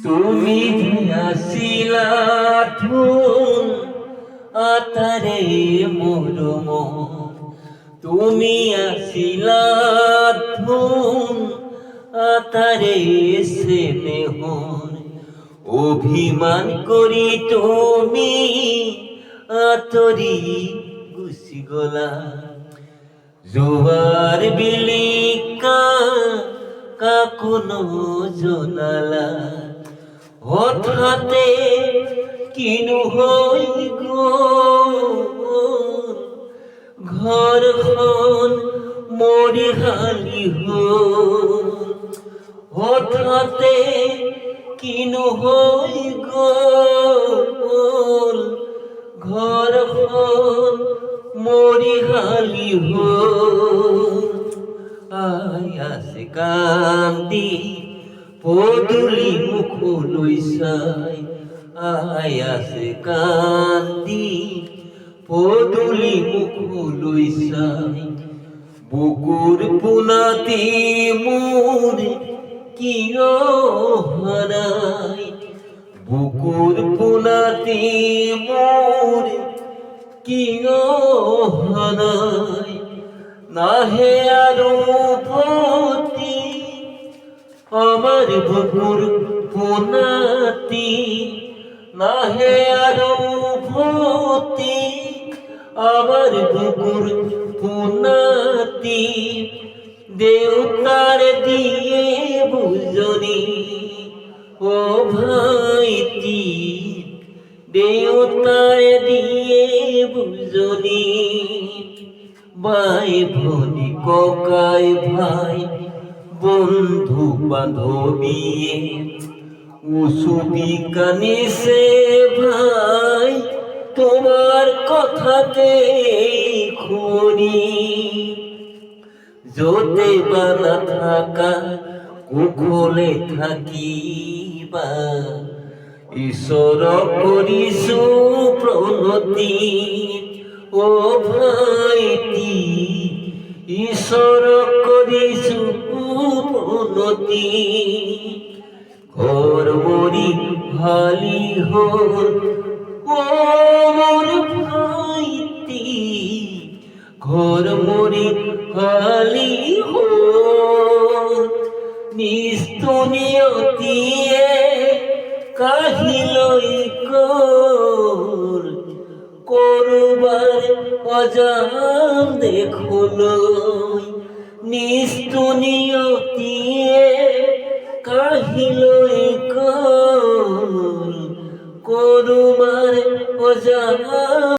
তুমি আসিলা ধুন আতারে মরম, তুমি আসিলা ধুন আতারে স্নেহ, অভিমান করি তুমি আতরি গুছি গলা। জোয়ার বিলিকা কাকুনো জনালা, হঠাতে কিনু হই গো ঘরখন মরি হালি হল। হঠাতে কিনু হই গো ঘরখন মরি হালি হল। আয় আসে কান্দি পদুলি মুখ লইসাই, আয় আসে কান্দি পদুলি মুখ লইসাই। বুকুর পুনাতি মোর কিয় হারাই, বুকুর পুনাতি মোর কিয় হারাই। নাহে আরো ভতি আমার বুকুর পুনাতি, নাহে আরো ভতি আমার বুকুর পুনাতি। দেউতার দিয়ে বুঝনি ও ভাইটি, দেউতার দিয়ে বুঝনি। ভাই ভনি ককাই ভাই বন্ধু বান্ধবী উসুবি কানিসে ভাই তোমার কথাতে খুনি। যোতে বানা থাকা কুখলে থাকিবা, ঈশ্বর করিছু প্রণতি ও ভাইটি, ঈশ্বর করিছু প্রণতি। ঘর মরি হালি হল ও মোর ভাইটি, ঘর মরি হালি হল। নিস্তুনিয়তিয়ে কাহিলই কর, করবার অজাম দেখুন। নিস্তুনিয়তিয়ে কাহিলই কর, করবার অজাম